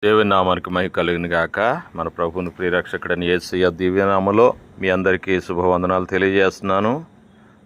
దేవుని నామానికి మహిమ కలుగును గాక. మన ప్రభువుని ప్రియరక్షకుడైన యేసయ్య దివ్యనామములో మీ అందరికీ శుభవందనాలు తెలియజేస్తున్నాను.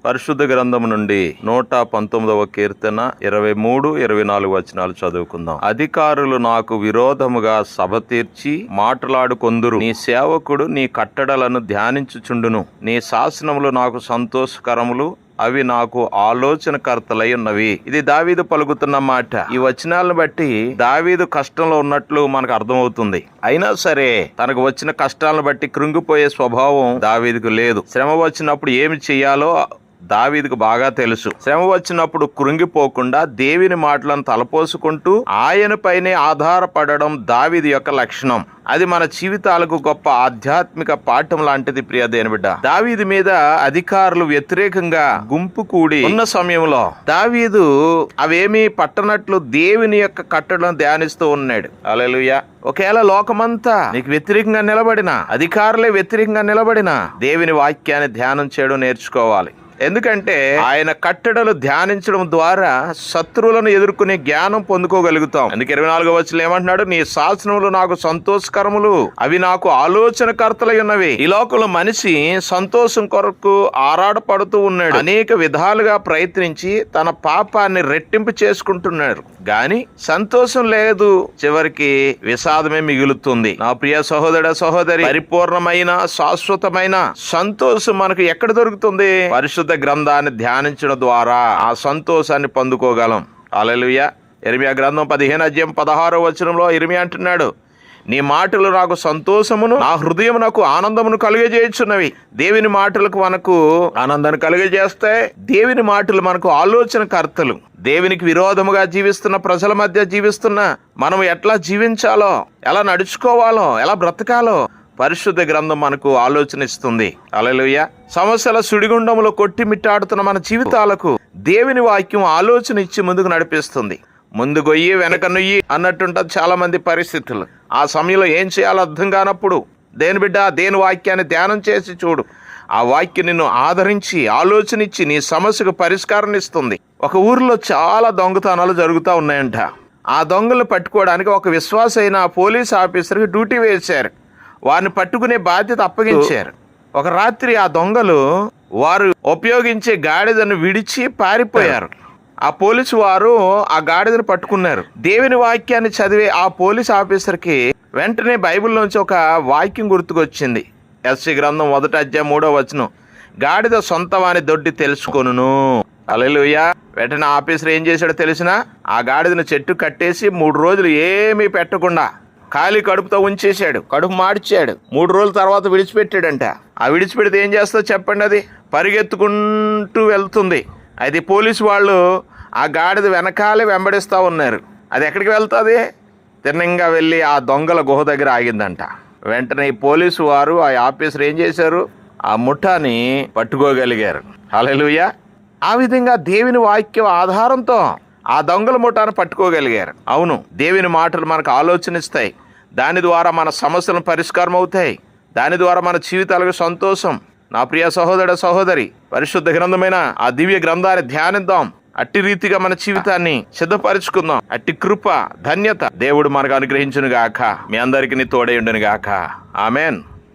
పరిశుద్ధ గ్రంథము నుండి 119వ కీర్తన 23, 24 వచనాలు చదువుకుందాం. అధికారులు నాకు విరోధముగా సభ తీర్చి మాట్లాడుకొందురు. నీ సేవకుడు నీ కట్టడలను ధ్యానించుచుండును. నీ శాసనములు నాకు సంతోషకరములు, అవి నాకు ఆలోచనకర్తలై ఉన్నవి. ఇది దావీదు పలుకుతున్న మాట. ఈ వచనాలను బట్టి దావీదు కష్టంలో ఉన్నట్లు మనకు అర్థమవుతుంది. అయినా సరే తనకు వచ్చిన కష్టాలను బట్టి కృంగిపోయే స్వభావం దావీదుకు లేదు. శ్రమ వచ్చినప్పుడు ఏమి చెయ్యాలో దావీదుకు బాగా తెలుసు. శ్రమ వచ్చినప్పుడు కృంగిపోకుండా దేవుని మాటలను తలపోసుకుంటూ ఆయన పైనే ఆధారపడడం దావీదు యొక్క లక్షణం. అది మన జీవితాలకు గొప్ప ఆధ్యాత్మిక పాఠం లాంటిది. ప్రియ దేవుని బిడ్డ, దావీదు మీద అధికారులు వ్యతిరేకంగా గుంపు కూడి ఉన్న సమయంలో దావీదు అవేమీ పట్టనట్లు దేవుని యొక్క కట్టడలను ధ్యానిస్తూ ఉన్నాడు. హల్లెలూయా. ఒకవేళ లోకమంతా నీకు వ్యతిరేకంగా నిలబడినా, అధికారులే వ్యతిరేకంగా నిలబడినా, దేవుని వాక్యాన్ని ధ్యానం చేయడం నేర్చుకోవాలి. ఎందుకంటే ఆయన కట్టడలు ధ్యానించడం ద్వారా శత్రువులను ఎదుర్కొనే జ్ఞానం పొందుకోగలుగుతాం. అందుకే 24వ వచనం ఏమంటున్నాడు? నీ శాసనములు నాకు సంతోషకరములు, అవి నాకు ఆలోచనకర్తలై ఉన్నవి. ఈ లోకంలో మనిషి సంతోషం కొరకు ఆరాటపడుతూ ఉన్నాడు. అనేక విధాలుగా ప్రయత్నించి తన పాపాన్ని రెట్టింపు చేసుకుంటున్నాడు. గాని సంతోషం లేదు, చివరికి విషాదమే మిగులుతుంది. నా ప్రియ సహోదర సహోదరి, పరిపూర్ణమైన శాశ్వతమైన సంతోషం మనకు ఎక్కడ దొరుకుతుంది? పరిశుద్ధ గ్రంథాన్ని ధ్యానించడం ద్వారా ఆ సంతోషాన్ని పొందుకోగలం. హల్లెలూయా. ఇర్మియా గ్రంథం 15:16 వచనంలో ఇర్మియా అంటున్నాడు, నీ మాటలు నాకు సంతోషమును, నా హృదయం నాకు ఆనందమును కలుగజేయుచున్నవి. దేవుని మాటలకు మనకు ఆనందాన్ని కలుగజేస్తాయి. దేవుని మాటలు మనకు ఆలోచనకర్తలు. దేవునికి విరోధముగా జీవిస్తున్న ప్రజల మధ్య జీవిస్తున్న మనం ఎట్లా జీవించాలో, ఎలా నడుచుకోవాలో, ఎలా బ్రతకాలో పరిశుద్ధ గ్రంథం మనకు ఆలోచన ఇస్తుంది. హల్లెలూయా. సమస్యల సుడిగుండంలో కొట్టిమిట్టాడుతున్న మన జీవితాలకు దేవుని వాక్యం ఆలోచన ఇచ్చి ముందుకు నడిపిస్తుంది. ముందు గొయ్యి వెనక నుయ్యి అన్నట్టుంటుంది చాలా మంది పరిస్థితులు. ఆ సమయంలో ఏం చేయాలో అర్థం కానప్పుడు దేని బిడ్డ దేని వాక్యాన్ని ధ్యానం చేసి చూడు. ఆ వాక్యం నిన్ను ఆదరించి ఆలోచన ఇచ్చి నీ సమస్యకు పరిష్కారం ఇస్తుంది. ఒక ఊరిలో చాలా దొంగతనాలు జరుగుతూ ఉన్నాయంట. ఆ దొంగలు పట్టుకోవడానికి ఒక విశ్వాసైన పోలీస్ ఆఫీసర్కి డ్యూటీ వేశారు. వారిని పట్టుకునే బాధ్యత అప్పగించారు. ఒక రాత్రి ఆ దొంగలు వారు ఉపయోగించే గాడిదను విడిచి పారిపోయారు. ఆ పోలీసు వారు ఆ గాడిదను పట్టుకున్నారు. దేవుని వాక్యాన్ని చదివే ఆ పోలీస్ ఆఫీసర్కి వెంటనే బైబిల్లోంచి ఒక వాక్యం గుర్తుకొచ్చింది. ఎస్సీ గ్రంథం 1వ అధ్యాయం 3వ వచనం, గాడిద సొంతవాని దొడ్డి తెలుసుకొనును. హల్లెలూయా. వెంటనే ఆఫీసర్ ఏం చేశాడో తెలిసినా, ఆ గాడిదను చెట్టు కట్టేసి 3 రోజులు ఏమీ పెట్టకుండా ఖాళీ కడుపుతో ఉంచేశాడు. కడుపు మార్చాడు. 3 రోజుల తర్వాత విడిచిపెట్టాడంట. ఆ విడిచిపెడితే ఏం చేస్తుందో చెప్పండి? అది పరిగెత్తుకుంటూ వెళ్తుంది. అయితే పోలీసు వాళ్ళు ఆ గాడిద వెనకాలే వెంబడిస్తూ ఉన్నారు. అది ఎక్కడికి వెళ్తుంది? తిన్నంగా వెళ్ళి ఆ దొంగల గుహ దగ్గర ఆగిందంట. వెంటనే ఈ పోలీసు వారు ఆ ఆఫీసర్ ఏం చేశారు? ఆ ముఠాని పట్టుకోగలిగారు. హల్లెలూయా. ఆ విధంగా దేవుని వాక్యం ఆధారంతో ఆ దొంగల ముఠాను పట్టుకోగలిగారు. అవును, దేవుని మాటలు మనకు ఆలోచన ఇస్తాయి. దాని ద్వారా మన సమస్యలను పరిష్కారం అవుతాయి. దాని ద్వారా మన జీవితాలకు సంతోషం. నా ప్రియ సహోదర సహోదరి, పరిశుద్ధ గ్రంథమైన ఆ దివ్య గ్రంథాన్ని ధ్యానిద్దాం. అట్టి రీతిగా మన జీవితాన్ని సిద్ధపరచుకుందాం. అట్టి కృప ధన్యత దేవుడు మనకు అనుగ్రహించును గాక. మీ అందరికీ తోడై ఉండును గాక. ఆమెన్.